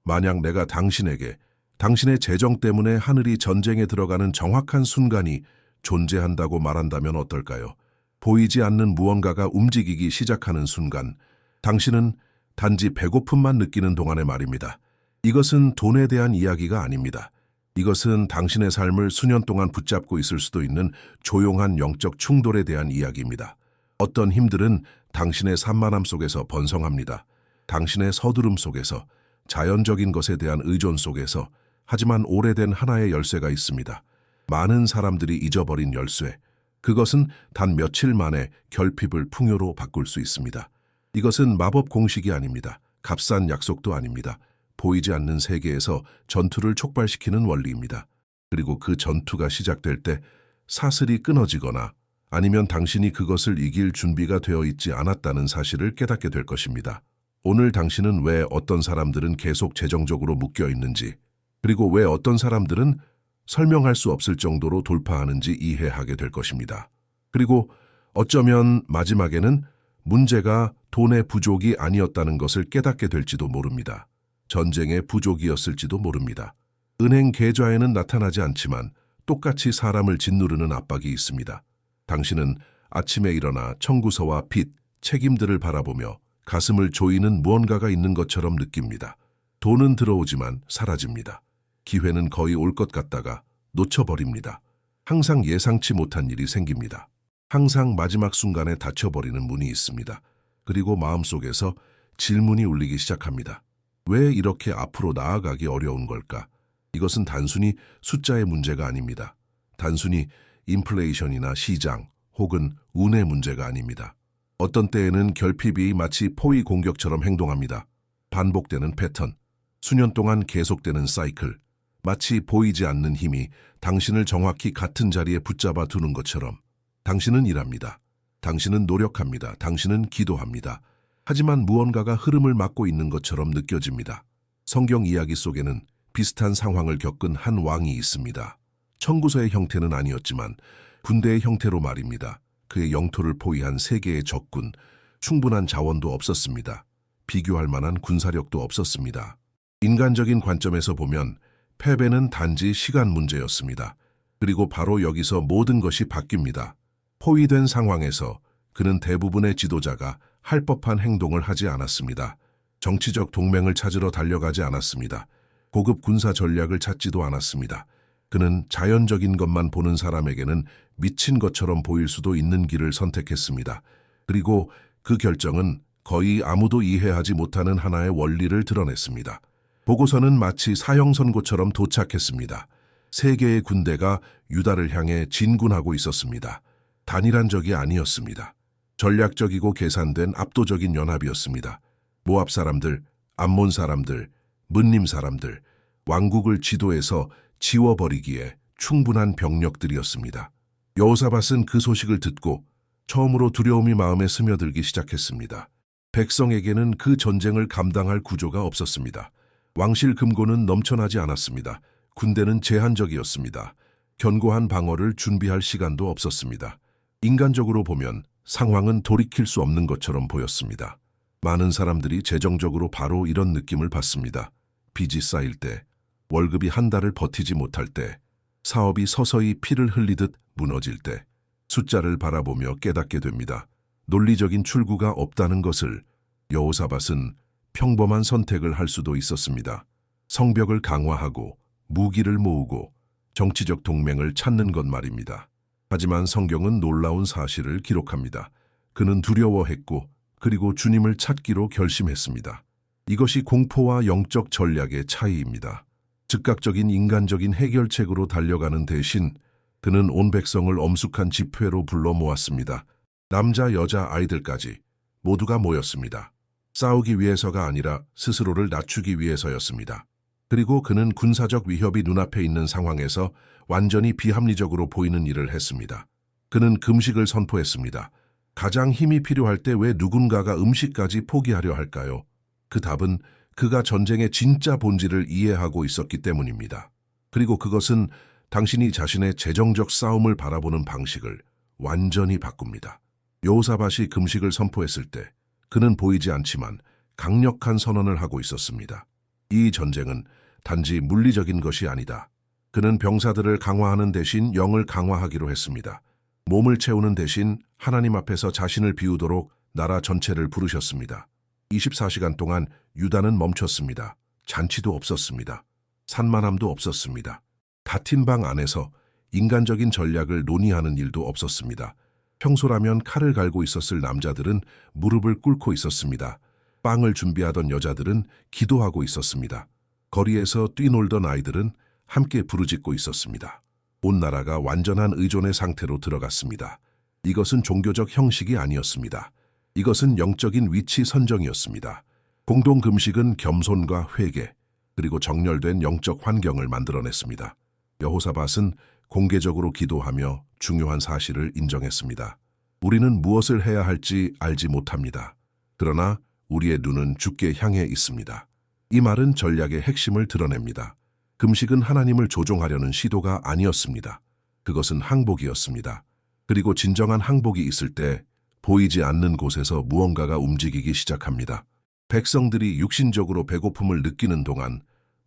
만약 내가 당신에게 당신의 재정 때문에 하늘이 전쟁에 들어가는 정확한 순간이 존재한다고 말한다면 어떨까요? 보이지 않는 무언가가 움직이기 시작하는 순간, 당신은 단지 배고픔만 느끼는 동안의 말입니다. 이것은 돈에 대한 이야기가 아닙니다. 이것은 당신의 삶을 수년 동안 붙잡고 있을 수도 있는 조용한 영적 충돌에 대한 이야기입니다. 어떤 힘들은 당신의 산만함 속에서 번성합니다. 당신의 서두름 속에서, 자연적인 것에 대한 의존 속에서, 하지만 오래된 하나의 열쇠가 있습니다. 많은 사람들이 잊어버린 열쇠. 그것은 단 며칠 만에 결핍을 풍요로 바꿀 수 있습니다. 이것은 마법 공식이 아닙니다. 값싼 약속도 아닙니다. 보이지 않는 세계에서 전투를 촉발시키는 원리입니다. 그리고 그 전투가 시작될 때 사슬이 끊어지거나 아니면 당신이 그것을 이길 준비가 되어 있지 않았다는 사실을 깨닫게 될 것입니다. 오늘 당신은 왜 어떤 사람들은 계속 재정적으로 묶여 있는지, 그리고 왜 어떤 사람들은 설명할 수 없을 정도로 돌파하는지 이해하게 될 것입니다. 그리고 어쩌면 마지막에는 문제가 돈의 부족이 아니었다는 것을 깨닫게 될지도 모릅니다. 전쟁의 부족이었을지도 모릅니다. 은행 계좌에는 나타나지 않지만 똑같이 사람을 짓누르는 압박이 있습니다. 당신은 아침에 일어나 청구서와 빚, 책임들을 바라보며 가슴을 조이는 무언가가 있는 것처럼 느낍니다. 돈은 들어오지만 사라집니다. 기회는 거의 올 것 같다가 놓쳐버립니다. 항상 예상치 못한 일이 생깁니다. 항상 마지막 순간에 닫혀버리는 문이 있습니다. 그리고 마음속에서 질문이 울리기 시작합니다. 왜 이렇게 앞으로 나아가기 어려운 걸까? 이것은 단순히 숫자의 문제가 아닙니다. 단순히 인플레이션이나 시장 혹은 운의 문제가 아닙니다. 어떤 때에는 결핍이 마치 포위 공격처럼 행동합니다. 반복되는 패턴, 수년 동안 계속되는 사이클, 마치 보이지 않는 힘이 당신을 정확히 같은 자리에 붙잡아 두는 것처럼. 당신은 일합니다. 당신은 노력합니다. 당신은 기도합니다. 하지만 무언가가 흐름을 막고 있는 것처럼 느껴집니다. 성경 이야기 속에는 비슷한 상황을 겪은 한 왕이 있습니다. 청구서의 형태는 아니었지만 군대의 형태로 말입니다. 그의 영토를 포위한 세계의 적군, 충분한 자원도 없었습니다. 비교할 만한 군사력도 없었습니다. 인간적인 관점에서 보면 패배는 단지 시간 문제였습니다. 그리고 바로 여기서 모든 것이 바뀝니다. 포위된 상황에서 그는 대부분의 지도자가 할 법한 행동을 하지 않았습니다. 정치적 동맹을 찾으러 달려가지 않았습니다. 고급 군사 전략을 찾지도 않았습니다. 그는 자연적인 것만 보는 사람에게는 미친 것처럼 보일 수도 있는 길을 선택했습니다. 그리고 그 결정은 거의 아무도 이해하지 못하는 하나의 원리를 드러냈습니다. 보고서는 마치 사형 선고처럼 도착했습니다. 세 개의 군대가 유다를 향해 진군하고 있었습니다. 단일한 적이 아니었습니다. 전략적이고 계산된 압도적인 연합이었습니다. 모압 사람들, 암몬 사람들, 문림 사람들, 왕국을 지도에서 지워버리기에 충분한 병력들이었습니다. 여호사밧은 그 소식을 듣고 처음으로 두려움이 마음에 스며들기 시작했습니다. 백성에게는 그 전쟁을 감당할 구조가 없었습니다. 왕실 금고는 넘쳐나지 않았습니다. 군대는 제한적이었습니다. 견고한 방어를 준비할 시간도 없었습니다. 인간적으로 보면 상황은 돌이킬 수 없는 것처럼 보였습니다. 많은 사람들이 재정적으로 바로 이런 느낌을 받습니다. 빚이 쌓일 때, 월급이 한 달을 버티지 못할 때, 사업이 서서히 피를 흘리듯 무너질 때, 숫자를 바라보며 깨닫게 됩니다. 논리적인 출구가 없다는 것을. 여호사밧은 평범한 선택을 할 수도 있었습니다. 성벽을 강화하고 무기를 모으고 정치적 동맹을 찾는 것 말입니다. 하지만 성경은 놀라운 사실을 기록합니다. 그는 두려워했고 그리고 주님을 찾기로 결심했습니다. 이것이 공포와 영적 전략의 차이입니다. 즉각적인 인간적인 해결책으로 달려가는 대신 그는 온 백성을 엄숙한 집회로 불러 모았습니다. 남자, 여자, 아이들까지 모두가 모였습니다. 싸우기 위해서가 아니라 스스로를 낮추기 위해서였습니다. 그리고 그는 군사적 위협이 눈앞에 있는 상황에서 완전히 비합리적으로 보이는 일을 했습니다. 그는 금식을 선포했습니다. 가장 힘이 필요할 때 왜 누군가가 음식까지 포기하려 할까요? 그 답은 그가 전쟁의 진짜 본질을 이해하고 있었기 때문입니다. 그리고 그것은 당신이 자신의 재정적 싸움을 바라보는 방식을 완전히 바꿉니다. 여호사밧이 금식을 선포했을 때 그는 보이지 않지만 강력한 선언을 하고 있었습니다. 이 전쟁은 단지 물리적인 것이 아니다. 그는 병사들을 강화하는 대신 영을 강화하기로 했습니다. 몸을 채우는 대신 하나님 앞에서 자신을 비우도록 나라 전체를 부르셨습니다. 24시간 동안 유다는 멈췄습니다. 잔치도 없었습니다. 산만함도 없었습니다. 닫힌 방 안에서 인간적인 전략을 논의하는 일도 없었습니다. 평소라면 칼을 갈고 있었을 남자들은 무릎을 꿇고 있었습니다. 빵을 준비하던 여자들은 기도하고 있었습니다. 거리에서 뛰놀던 아이들은 함께 부르짖고 있었습니다. 온 나라가 완전한 의존의 상태로 들어갔습니다. 이것은 종교적 형식이 아니었습니다. 이것은 영적인 위치 선정이었습니다. 공동 금식은 겸손과 회개, 그리고 정렬된 영적 환경을 만들어냈습니다. 여호사밧은 공개적으로 기도하며 중요한 사실을 인정했습니다. 우리는 무엇을 해야 할지 알지 못합니다. 그러나 우리의 눈은 주께 향해 있습니다. 이 말은 전략의 핵심을 드러냅니다. 금식은 하나님을 조종하려는 시도가 아니었습니다. 그것은 항복이었습니다. 그리고 진정한 항복이 있을 때 보이지 않는 곳에서 무언가가 움직이기 시작합니다. 백성들이 육신적으로 배고픔을 느끼는 동안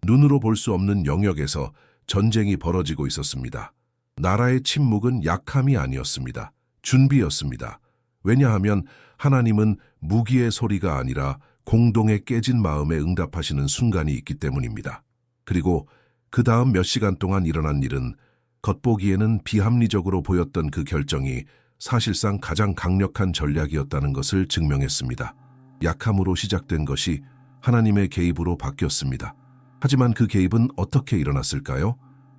눈으로 볼 수 없는 영역에서 전쟁이 벌어지고 있었습니다. 나라의 침묵은 약함이 아니었습니다. 준비였습니다. 왜냐하면 하나님은 무기의 소리가 아니라 공동의 깨진 마음에 응답하시는 순간이 있기 때문입니다. 그리고 그 다음 몇 시간 동안 일어난 일은 겉보기에는 비합리적으로 보였던 그 결정이 사실상 가장 강력한 전략이었다는 것을 증명했습니다. 약함으로 시작된 것이 하나님의 개입으로 바뀌었습니다. 하지만 그 개입은 어떻게 일어났을까요?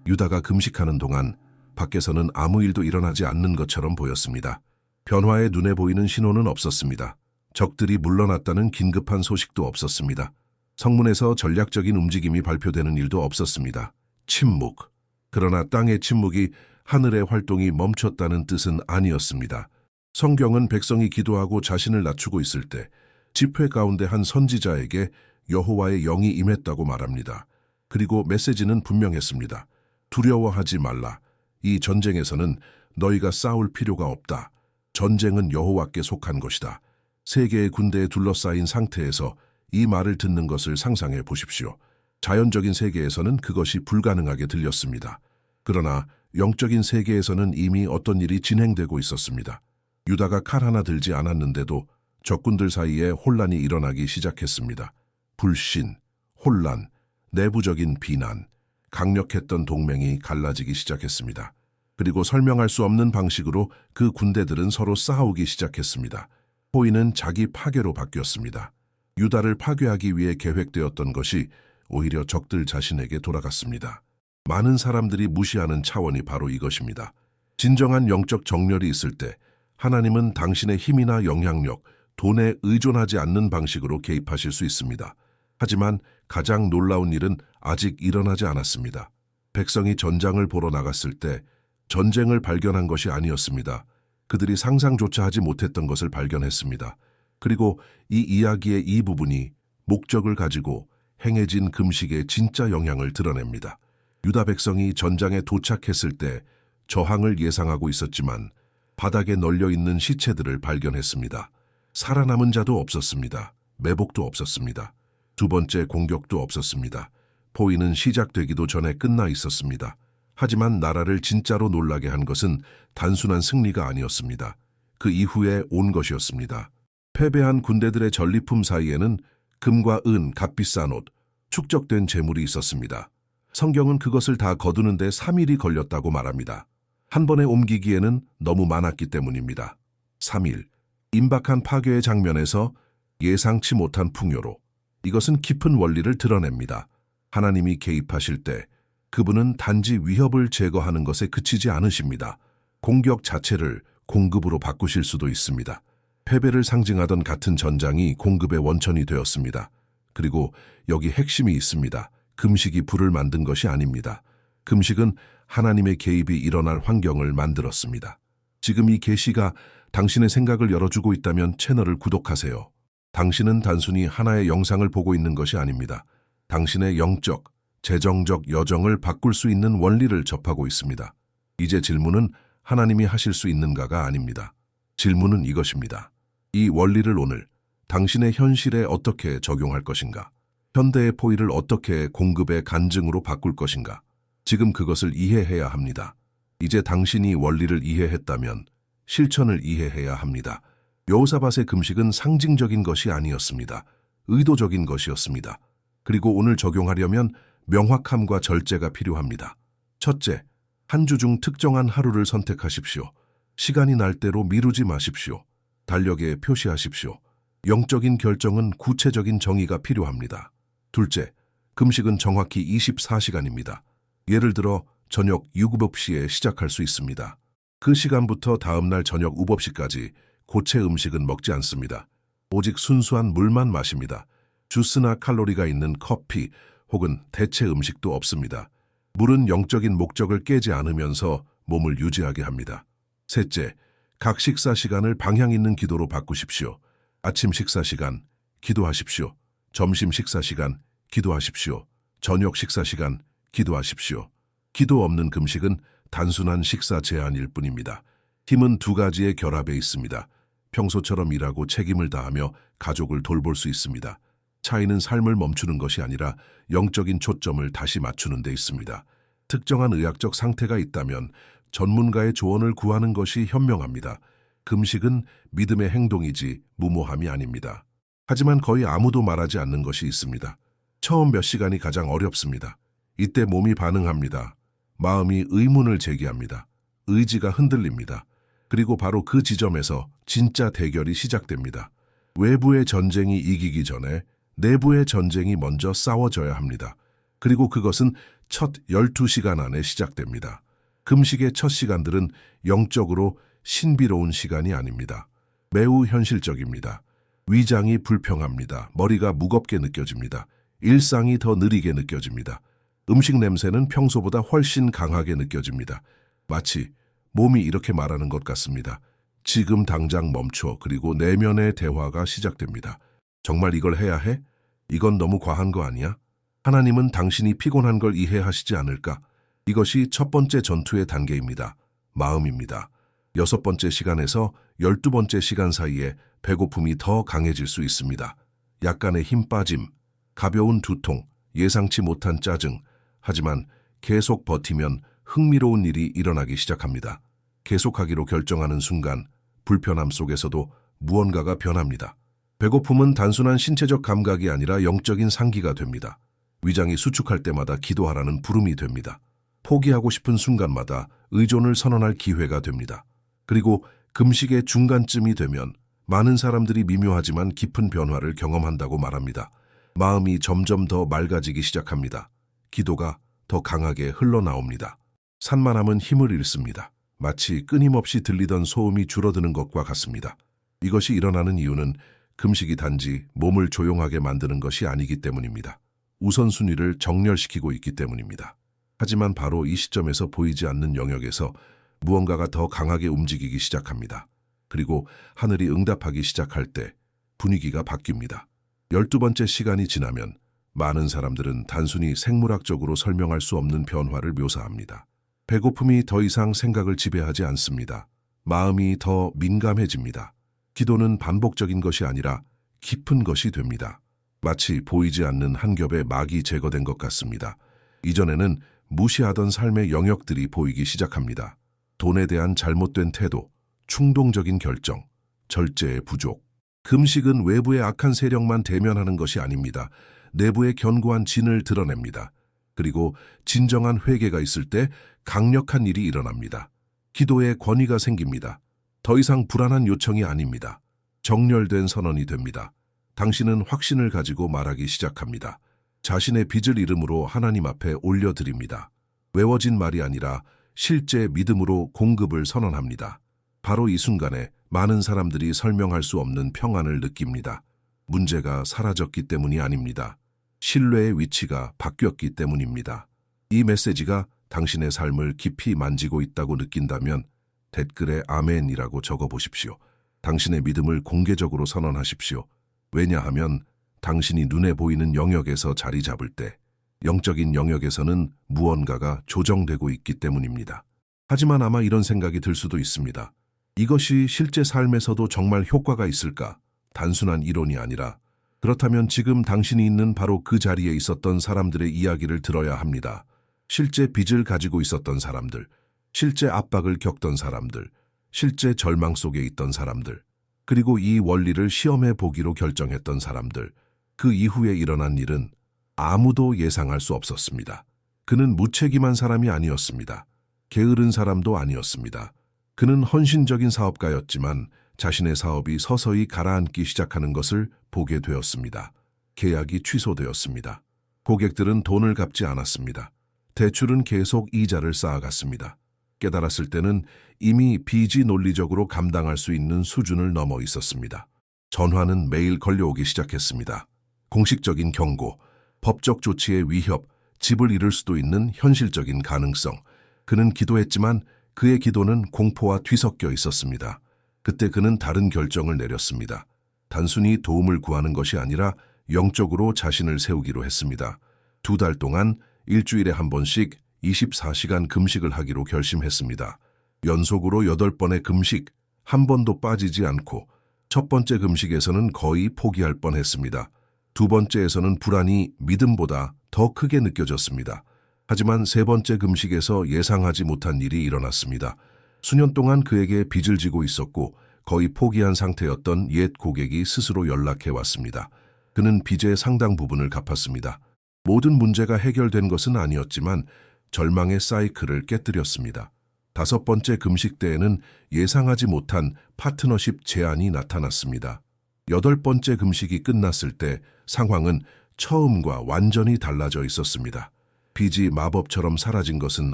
유다가 금식하는 동안 밖에서는 아무 일도 일어나지 않는 것처럼 보였습니다. 변화에 눈에 보이는 신호는 없었습니다. 적들이 물러났다는 긴급한 소식도 없었습니다. 성문에서 전략적인 움직임이 발표되는 일도 없었습니다. 침묵. 그러나 땅의 침묵이 하늘의 활동이 멈췄다는 뜻은 아니었습니다. 성경은 백성이 기도하고 자신을 낮추고 있을 때 집회 가운데 한 선지자에게 여호와의 영이 임했다고 말합니다. 그리고 메시지는 분명했습니다. 두려워하지 말라. 이 전쟁에서는 너희가 싸울 필요가 없다. 전쟁은 여호와께 속한 것이다. 세계의 군대에 둘러싸인 상태에서 이 말을 듣는 것을 상상해 보십시오. 자연적인 세계에서는 그것이 불가능하게 들렸습니다. 그러나 영적인 세계에서는 이미 어떤 일이 진행되고 있었습니다. 유다가 칼 하나 들지 않았는데도 적군들 사이에 혼란이 일어나기 시작했습니다. 불신, 혼란, 내부적인 비난, 강력했던 동맹이 갈라지기 시작했습니다. 그리고 설명할 수 없는 방식으로 그 군대들은 서로 싸우기 시작했습니다. 호의는 자기 파괴로 바뀌었습니다. 유다를 파괴하기 위해 계획되었던 것이 오히려 적들 자신에게 돌아갔습니다. 많은 사람들이 무시하는 차원이 바로 이것입니다. 진정한 영적 정렬이 있을 때 하나님은 당신의 힘이나 영향력, 돈에 의존하지 않는 방식으로 개입하실 수 있습니다. 하지만 가장 놀라운 일은 아직 일어나지 않았습니다. 백성이 전장을 보러 나갔을 때 전쟁을 발견한 것이 아니었습니다. 그들이 상상조차 하지 못했던 것을 발견했습니다. 그리고 이 이야기의 이 부분이 목적을 가지고 행해진 금식의 진짜 영향을 드러냅니다. 유다 백성이 전장에 도착했을 때 저항을 예상하고 있었지만 바닥에 널려있는 시체들을 발견했습니다. 살아남은 자도 없었습니다. 매복도 없었습니다. 두 번째 공격도 없었습니다. 포위는 시작되기도 전에 끝나 있었습니다. 하지만 나라를 진짜로 놀라게 한 것은 단순한 승리가 아니었습니다. 그 이후에 온 것이었습니다. 패배한 군대들의 전리품 사이에는 금과 은, 값비싼 옷, 축적된 재물이 있었습니다. 성경은 그것을 다 거두는데 3일이 걸렸다고 말합니다. 한 번에 옮기기에는 너무 많았기 때문입니다. 3일. 임박한 파괴의 장면에서 예상치 못한 풍요로. 이것은 깊은 원리를 드러냅니다. 하나님이 개입하실 때 그분은 단지 위협을 제거하는 것에 그치지 않으십니다. 공격 자체를 공급으로 바꾸실 수도 있습니다. 패배를 상징하던 같은 전장이 공급의 원천이 되었습니다. 그리고 여기 핵심이 있습니다. 금식이 불을 만든 것이 아닙니다. 금식은 하나님의 개입이 일어날 환경을 만들었습니다. 지금 이 계시가 당신의 생각을 열어주고 있다면 채널을 구독하세요. 당신은 단순히 하나의 영상을 보고 있는 것이 아닙니다. 당신의 영적, 재정적 여정을 바꿀 수 있는 원리를 접하고 있습니다. 이제 질문은 하나님이 하실 수 있는가가 아닙니다. 질문은 이것입니다. 이 원리를 오늘 당신의 현실에 어떻게 적용할 것인가? 현대의 포위를 어떻게 공급의 간증으로 바꿀 것인가? 지금 그것을 이해해야 합니다. 이제 당신이 원리를 이해했다면 실천을 이해해야 합니다. 여호사밧의 금식은 상징적인 것이 아니었습니다. 의도적인 것이었습니다. 그리고 오늘 적용하려면 명확함과 절제가 필요합니다. 첫째, 한 주 중 특정한 하루를 선택하십시오. 시간이 날 대로 미루지 마십시오. 달력에 표시하십시오. 영적인 결정은 구체적인 정의가 필요합니다. 둘째, 금식은 정확히 24시간입니다. 예를 들어 저녁 6-7시에 시작할 수 있습니다. 그 시간부터 다음날 저녁 7시까지 고체 음식은 먹지 않습니다. 오직 순수한 물만 마십니다. 주스나 칼로리가 있는 커피 혹은 대체 음식도 없습니다. 물은 영적인 목적을 깨지 않으면서 몸을 유지하게 합니다. 셋째, 각 식사 시간을 방향 있는 기도로 바꾸십시오. 아침 식사 시간, 기도하십시오. 점심 식사 시간, 기도하십시오. 저녁 식사 시간, 기도하십시오. 기도 없는 금식은 단순한 식사 제한일 뿐입니다. 힘은 두 가지의 결합에 있습니다. 평소처럼 일하고 책임을 다하며 가족을 돌볼 수 있습니다. 차이는 삶을 멈추는 것이 아니라 영적인 초점을 다시 맞추는 데 있습니다. 특정한 의학적 상태가 있다면 전문가의 조언을 구하는 것이 현명합니다. 금식은 믿음의 행동이지 무모함이 아닙니다. 하지만 거의 아무도 말하지 않는 것이 있습니다. 처음 몇 시간이 가장 어렵습니다. 이때 몸이 반응합니다. 마음이 의문을 제기합니다. 의지가 흔들립니다. 그리고 바로 그 지점에서 진짜 대결이 시작됩니다. 외부의 전쟁이 이기기 전에 내부의 전쟁이 먼저 싸워져야 합니다. 그리고 그것은 첫 12시간 안에 시작됩니다. 금식의 첫 시간들은 영적으로 신비로운 시간이 아닙니다. 매우 현실적입니다. 위장이 불평합니다. 머리가 무겁게 느껴집니다. 일상이 더 느리게 느껴집니다. 음식 냄새는 평소보다 훨씬 강하게 느껴집니다. 마치 몸이 이렇게 말하는 것 같습니다. 지금 당장 멈춰. 그리고 내면의 대화가 시작됩니다. 정말 이걸 해야 해? 이건 너무 과한 거 아니야? 하나님은 당신이 피곤한 걸 이해하시지 않을까? 이것이 첫 번째 전투의 단계입니다. 마음입니다. 6번째 시간에서 12번째 시간 사이에 배고픔이 더 강해질 수 있습니다. 약간의 힘 빠짐, 가벼운 두통, 예상치 못한 짜증. 하지만 계속 버티면 흥미로운 일이 일어나기 시작합니다. 계속하기로 결정하는 순간 불편함 속에서도 무언가가 변합니다. 배고픔은 단순한 신체적 감각이 아니라 영적인 상기가 됩니다. 위장이 수축할 때마다 기도하라는 부름이 됩니다. 포기하고 싶은 순간마다 의존을 선언할 기회가 됩니다. 그리고 금식의 중간쯤이 되면 많은 사람들이 미묘하지만 깊은 변화를 경험한다고 말합니다. 마음이 점점 더 맑아지기 시작합니다. 기도가 더 강하게 흘러나옵니다. 산만함은 힘을 잃습니다. 마치 끊임없이 들리던 소음이 줄어드는 것과 같습니다. 이것이 일어나는 이유는 금식이 단지 몸을 조용하게 만드는 것이 아니기 때문입니다. 우선순위를 정렬시키고 있기 때문입니다. 하지만 바로 이 시점에서 보이지 않는 영역에서 무언가가 더 강하게 움직이기 시작합니다. 그리고 하늘이 응답하기 시작할 때 분위기가 바뀝니다. 12번째 시간이 지나면 많은 사람들은 단순히 생물학적으로 설명할 수 없는 변화를 묘사합니다. 배고픔이 더 이상 생각을 지배하지 않습니다. 마음이 더 민감해집니다. 기도는 반복적인 것이 아니라 깊은 것이 됩니다. 마치 보이지 않는 한 겹의 막이 제거된 것 같습니다. 이전에는 무시하던 삶의 영역들이 보이기 시작합니다. 돈에 대한 잘못된 태도, 충동적인 결정, 절제의 부족. 금식은 외부의 악한 세력만 대면하는 것이 아닙니다. 내부의 견고한 진을 드러냅니다. 그리고 진정한 회개가 있을 때 강력한 일이 일어납니다. 기도에 권위가 생깁니다. 더 이상 불안한 요청이 아닙니다. 정렬된 선언이 됩니다. 당신은 확신을 가지고 말하기 시작합니다. 자신의 빚을 이름으로 하나님 앞에 올려드립니다. 외워진 말이 아니라 실제 믿음으로 공급을 선언합니다. 바로 이 순간에 많은 사람들이 설명할 수 없는 평안을 느낍니다. 문제가 사라졌기 때문이 아닙니다. 신뢰의 위치가 바뀌었기 때문입니다. 이 메시지가 당신의 삶을 깊이 만지고 있다고 느낀다면 댓글에 아멘이라고 적어보십시오. 당신의 믿음을 공개적으로 선언하십시오. 왜냐하면 당신이 눈에 보이는 영역에서 자리 잡을 때 영적인 영역에서는 무언가가 조정되고 있기 때문입니다. 하지만 아마 이런 생각이 들 수도 있습니다. 이것이 실제 삶에서도 정말 효과가 있을까? 단순한 이론이 아니라 그렇다면 지금 당신이 있는 바로 그 자리에 있었던 사람들의 이야기를 들어야 합니다. 실제 빚을 가지고 있었던 사람들, 실제 압박을 겪던 사람들, 실제 절망 속에 있던 사람들, 그리고 이 원리를 시험해 보기로 결정했던 사람들. 그 이후에 일어난 일은 아무도 예상할 수 없었습니다. 그는 무책임한 사람이 아니었습니다. 게으른 사람도 아니었습니다. 그는 헌신적인 사업가였지만 자신의 사업이 서서히 가라앉기 시작하는 것을 보게 되었습니다. 계약이 취소되었습니다. 고객들은 돈을 갚지 않았습니다. 대출은 계속 이자를 쌓아갔습니다. 깨달았을 때는 이미 빚이 논리적으로 감당할 수 있는 수준을 넘어 있었습니다. 전화는 매일 걸려오기 시작했습니다. 공식적인 경고, 법적 조치의 위협, 집을 잃을 수도 있는 현실적인 가능성. 그는 기도했지만 그의 기도는 공포와 뒤섞여 있었습니다. 그때 그는 다른 결정을 내렸습니다. 단순히 도움을 구하는 것이 아니라 영적으로 자신을 세우기로 했습니다. 2달 동안 일주일에 한 번씩 24시간 금식을 하기로 결심했습니다. 연속으로 8번의 금식, 한 번도 빠지지 않고 첫 번째 금식에서는 거의 포기할 뻔했습니다. 두 번째에서는 불안이 믿음보다 더 크게 느껴졌습니다. 하지만 세 번째 금식에서 예상하지 못한 일이 일어났습니다. 수년 동안 그에게 빚을 지고 있었고 거의 포기한 상태였던 옛 고객이 스스로 연락해 왔습니다. 그는 빚의 상당 부분을 갚았습니다. 모든 문제가 해결된 것은 아니었지만 절망의 사이클을 깨뜨렸습니다. 5번째 금식 때에는 예상하지 못한 파트너십 제안이 나타났습니다. 8번째 금식이 끝났을 때 상황은 처음과 완전히 달라져 있었습니다. 빚이 마법처럼 사라진 것은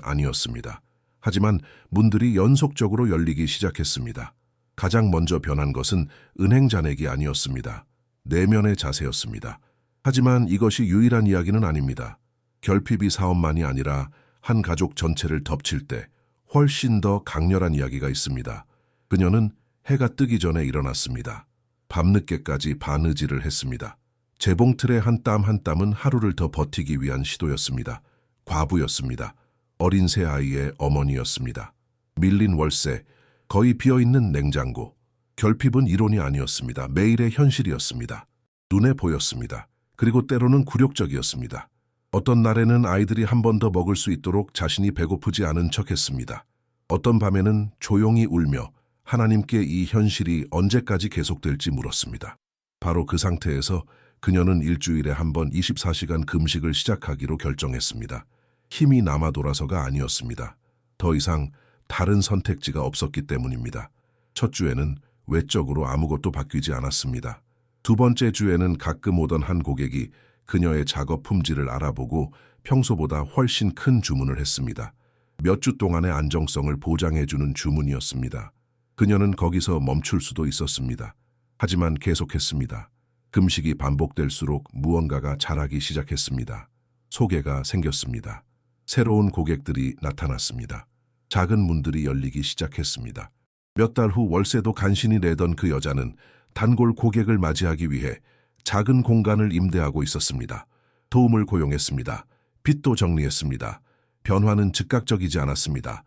아니었습니다. 하지만 문들이 연속적으로 열리기 시작했습니다. 가장 먼저 변한 것은 은행 잔액이 아니었습니다. 내면의 자세였습니다. 하지만 이것이 유일한 이야기는 아닙니다. 결핍이 사업만이 아니라 한 가족 전체를 덮칠 때 훨씬 더 강렬한 이야기가 있습니다. 그녀는 해가 뜨기 전에 일어났습니다. 밤늦게까지 바느질을 했습니다. 재봉틀의 한 땀 한 땀은 하루를 더 버티기 위한 시도였습니다. 과부였습니다. 어린 새 아이의 어머니였습니다. 밀린 월세, 거의 비어있는 냉장고. 결핍은 이론이 아니었습니다. 매일의 현실이었습니다. 눈에 보였습니다. 그리고 때로는 굴욕적이었습니다. 어떤 날에는 아이들이 한 번 더 먹을 수 있도록 자신이 배고프지 않은 척했습니다. 어떤 밤에는 조용히 울며 하나님께 이 현실이 언제까지 계속될지 물었습니다. 바로 그 상태에서 그녀는 일주일에 한 번 24시간 금식을 시작하기로 결정했습니다. 힘이 남아 돌아서가 아니었습니다. 더 이상 다른 선택지가 없었기 때문입니다. 첫 주에는 외적으로 아무것도 바뀌지 않았습니다. 두 번째 주에는 가끔 오던 한 고객이 그녀의 작업 품질을 알아보고 평소보다 훨씬 큰 주문을 했습니다. 몇 주 동안의 안정성을 보장해주는 주문이었습니다. 그녀는 거기서 멈출 수도 있었습니다. 하지만 계속했습니다. 금식이 반복될수록 무언가가 자라기 시작했습니다. 소개가 생겼습니다. 새로운 고객들이 나타났습니다. 작은 문들이 열리기 시작했습니다. 몇 달 후 월세도 간신히 내던 그 여자는 단골 고객을 맞이하기 위해 작은 공간을 임대하고 있었습니다. 도움을 고용했습니다. 빚도 정리했습니다. 변화는 즉각적이지 않았습니다.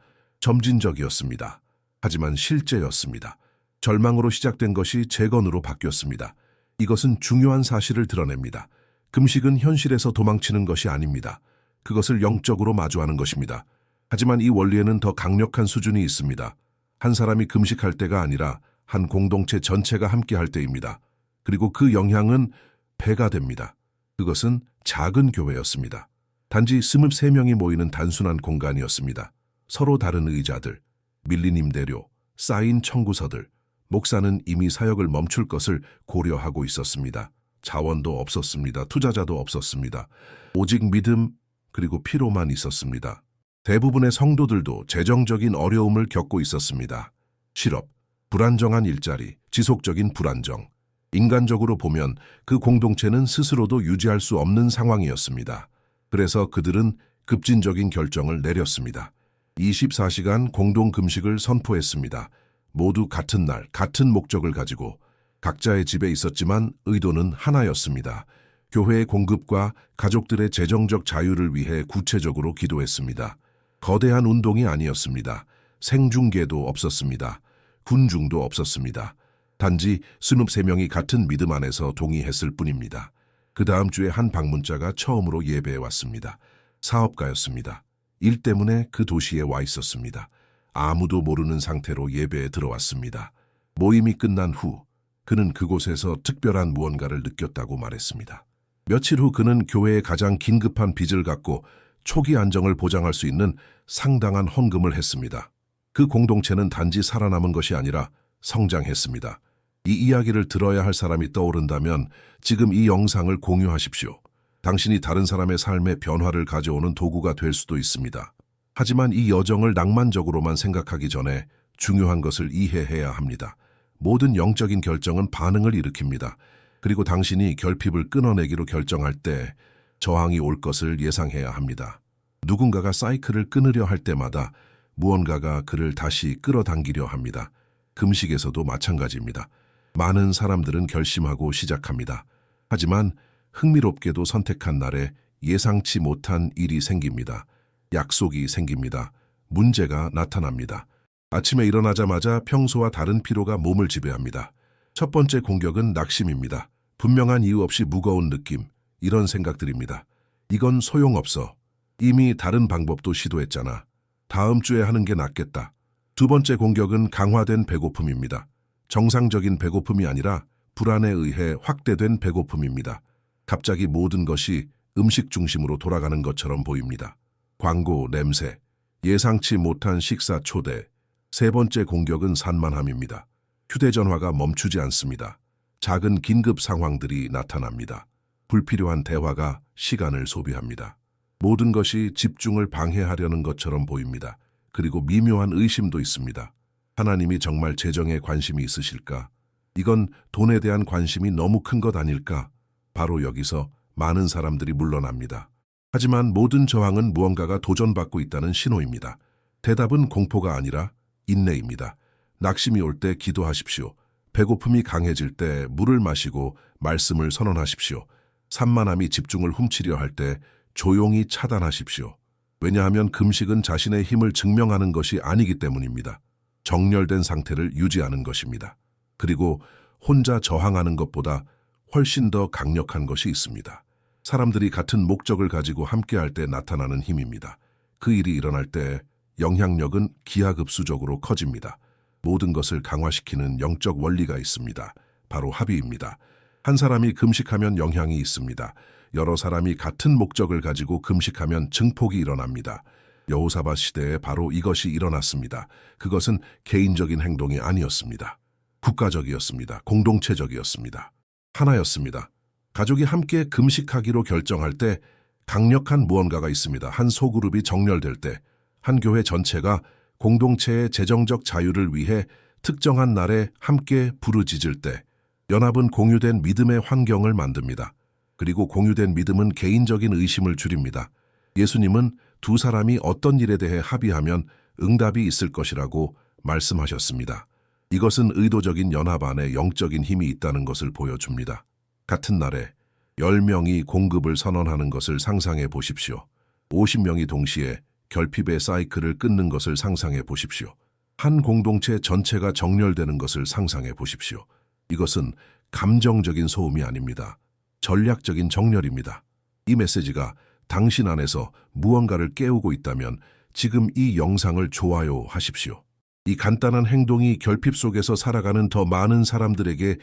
점진적이었습니다. 하지만 실제였습니다. 절망으로 시작된 것이 재건으로 바뀌었습니다. 이것은 중요한 사실을 드러냅니다. 금식은 현실에서 도망치는 것이 아닙니다. 그것을 영적으로 마주하는 것입니다. 하지만 이 원리에는 더 강력한 수준이 있습니다. 한 사람이 금식할 때가 아니라 한 공동체 전체가 함께할 때입니다. 그리고 그 영향은 배가 됩니다. 그것은 작은 교회였습니다. 단지 23명이 모이는 단순한 공간이었습니다. 서로 다른 의자들, 밀린 임대료, 쌓인 청구서들, 목사는 이미 사역을 멈출 것을 고려하고 있었습니다. 자원도 없었습니다. 투자자도 없었습니다. 오직 믿음 그리고 피로만 있었습니다. 대부분의 성도들도 재정적인 어려움을 겪고 있었습니다. 실업, 불안정한 일자리, 지속적인 불안정. 인간적으로 보면 그 공동체는 스스로도 유지할 수 없는 상황이었습니다. 그래서 그들은 급진적인 결정을 내렸습니다. 24시간 공동 금식을 선포했습니다. 모두 같은 날, 같은 목적을 가지고 각자의 집에 있었지만 의도는 하나였습니다. 교회의 공급과 가족들의 재정적 자유를 위해 구체적으로 기도했습니다. 거대한 운동이 아니었습니다. 생중계도 없었습니다. 군중도 없었습니다. 단지 23명이 같은 믿음 안에서 동의했을 뿐입니다. 그 다음 주에 한 방문자가 처음으로 예배에 왔습니다. 사업가였습니다. 일 때문에 그 도시에 와 있었습니다. 아무도 모르는 상태로 예배에 들어왔습니다. 모임이 끝난 후 그는 그곳에서 특별한 무언가를 느꼈다고 말했습니다. 며칠 후 그는 교회에 가장 긴급한 빚을 갚고 초기 안정을 보장할 수 있는 상당한 헌금을 했습니다. 그 공동체는 단지 살아남은 것이 아니라 성장했습니다. 이 이야기를 들어야 할 사람이 떠오른다면 지금 이 영상을 공유하십시오. 당신이 다른 사람의 삶에 변화를 가져오는 도구가 될 수도 있습니다. 하지만 이 여정을 낭만적으로만 생각하기 전에 중요한 것을 이해해야 합니다. 모든 영적인 결정은 반응을 일으킵니다. 그리고 당신이 결핍을 끊어내기로 결정할 때 저항이 올 것을 예상해야 합니다. 누군가가 사이클을 끊으려 할 때마다 무언가가 그를 다시 끌어당기려 합니다. 금식에서도 마찬가지입니다. 많은 사람들은 결심하고 시작합니다. 하지만 흥미롭게도 선택한 날에 예상치 못한 일이 생깁니다. 약속이 생깁니다. 문제가 나타납니다. 아침에 일어나자마자 평소와 다른 피로가 몸을 지배합니다. 첫 번째 공격은 낙심입니다. 분명한 이유 없이 무거운 느낌, 이런 생각들입니다. 이건 소용없어. 이미 다른 방법도 시도했잖아. 다음 주에 하는 게 낫겠다. 두 번째 공격은 강화된 배고픔입니다. 정상적인 배고픔이 아니라 불안에 의해 확대된 배고픔입니다. 갑자기 모든 것이 음식 중심으로 돌아가는 것처럼 보입니다. 광고, 냄새, 예상치 못한 식사 초대. 세 번째 공격은 산만함입니다. 휴대전화가 멈추지 않습니다. 작은 긴급 상황들이 나타납니다. 불필요한 대화가 시간을 소비합니다. 모든 것이 집중을 방해하려는 것처럼 보입니다. 그리고 미묘한 의심도 있습니다. 하나님이 정말 재정에 관심이 있으실까? 이건 돈에 대한 관심이 너무 큰 것 아닐까? 바로 여기서 많은 사람들이 물러납니다. 하지만 모든 저항은 무언가가 도전받고 있다는 신호입니다. 대답은 공포가 아니라 인내입니다. 낙심이 올 때 기도하십시오. 배고픔이 강해질 때 물을 마시고 말씀을 선언하십시오. 산만함이 집중을 훔치려 할 때 조용히 차단하십시오. 왜냐하면 금식은 자신의 힘을 증명하는 것이 아니기 때문입니다. 정렬된 상태를 유지하는 것입니다. 그리고 혼자 저항하는 것보다 훨씬 더 강력한 것이 있습니다. 사람들이 같은 목적을 가지고 함께할 때 나타나는 힘입니다. 그 일이 일어날 때 영향력은 기하급수적으로 커집니다. 모든 것을 강화시키는 영적 원리가 있습니다. 바로 합의입니다. 한 사람이 금식하면 영향이 있습니다. 여러 사람이 같은 목적을 가지고 금식하면 증폭이 일어납니다. 여호사밧 시대에 바로 이것이 일어났습니다. 그것은 개인적인 행동이 아니었습니다. 국가적이었습니다. 공동체적이었습니다. 하나였습니다. 가족이 함께 금식하기로 결정할 때 강력한 무언가가 있습니다. 한 소그룹이 정렬될 때, 한 교회 전체가 공동체의 재정적 자유를 위해 특정한 날에 함께 부르짖을 때, 연합은 공유된 믿음의 환경을 만듭니다. 그리고 공유된 믿음은 개인적인 의심을 줄입니다. 예수님은 두 사람이 어떤 일에 대해 합의하면 응답이 있을 것이라고 말씀하셨습니다. 이것은 의도적인 연합 안에 영적인 힘이 있다는 것을 보여줍니다. 같은 날에 10명이 공급을 선언하는 것을 상상해 보십시오. 50명이 동시에 결핍의 사이클을 끊는 것을 상상해 보십시오. 한 공동체 전체가 정렬되는 것을 상상해 보십시오. 이것은 감정적인 소음이 아닙니다. 전략적인 정렬입니다. 이 메시지가 당신 안에서 무언가를 깨우고 있다면 지금 이 영상을 좋아요 하십시오. 이 간단한 행동이 결핍 속에서 살아가는 더 많은 사람들에게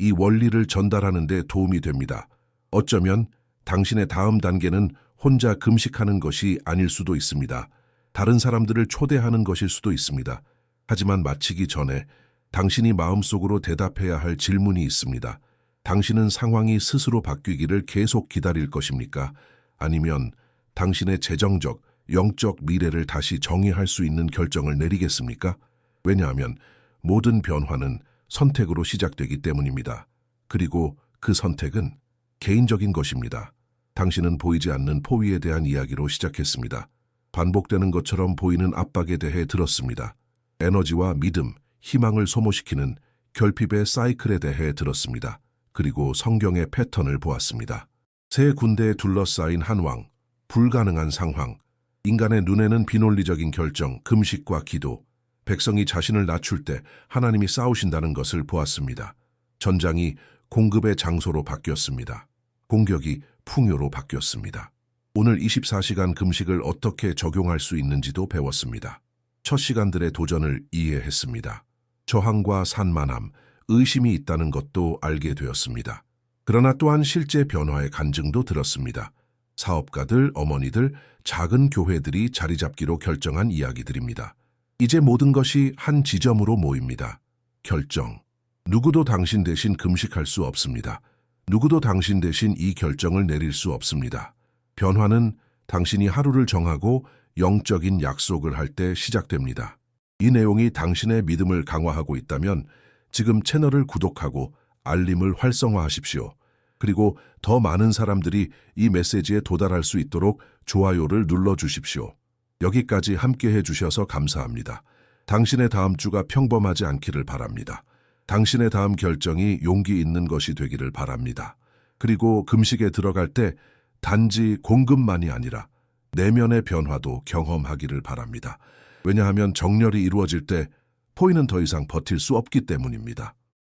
이 원리를 전달하는 데 도움이 됩니다. 어쩌면 당신의 다음 단계는 혼자 금식하는 것이 아닐 수도 있습니다. 다른 사람들을 초대하는 것일 수도 있습니다. 하지만 마치기 전에 당신이 마음속으로 대답해야 할 질문이 있습니다. 당신은 상황이 스스로 바뀌기를 계속 기다릴 것입니까? 아니면 당신의 재정적, 영적 미래를 다시 정의할 수 있는 결정을 내리겠습니까? 왜냐하면 모든 변화는 선택으로 시작되기 때문입니다. 그리고 그 선택은 개인적인 것입니다. 당신은 보이지 않는 포위에 대한 이야기로 시작했습니다. 반복되는 것처럼 보이는 압박에 대해 들었습니다. 에너지와 믿음, 희망을 소모시키는 결핍의 사이클에 대해 들었습니다. 그리고 성경의 패턴을 보았습니다. 세 군대에 둘러싸인 한 왕, 불가능한 상황, 인간의 눈에는 비논리적인 결정, 금식과 기도, 백성이 자신을 낮출 때 하나님이 싸우신다는 것을 보았습니다. 전장이 공급의 장소로 바뀌었습니다. 공격이 풍요로 바뀌었습니다. 오늘 24시간 금식을 어떻게 적용할 수 있는지도 배웠습니다. 첫 시간들의 도전을 이해했습니다. 저항과 산만함, 의심이 있다는 것도 알게 되었습니다. 그러나 또한 실제 변화의 간증도 들었습니다. 사업가들, 어머니들, 작은 교회들이 자리 잡기로 결정한 이야기들입니다. 이제 모든 것이 한 지점으로 모입니다. 결정. 누구도 당신 대신 금식할 수 없습니다. 누구도 당신 대신 이 결정을 내릴 수 없습니다. 변화는 당신이 하루를 정하고 영적인 약속을 할 때 시작됩니다. 이 내용이 당신의 믿음을 강화하고 있다면 지금 채널을 구독하고 알림을 활성화하십시오. 그리고 더 많은 사람들이 이 메시지에 도달할 수 있도록 좋아요를 눌러주십시오. 여기까지 함께해 주셔서 감사합니다. 당신의 다음 주가 평범하지 않기를 바랍니다. 당신의 다음 결정이 용기 있는 것이 되기를 바랍니다. 그리고 금식에 들어갈 때 단지 공급만이 아니라 내면의 변화도 경험하기를 바랍니다. 왜냐하면 정렬이 이루어질 때 포인은 더 이상 버틸 수 없기 때문입니다.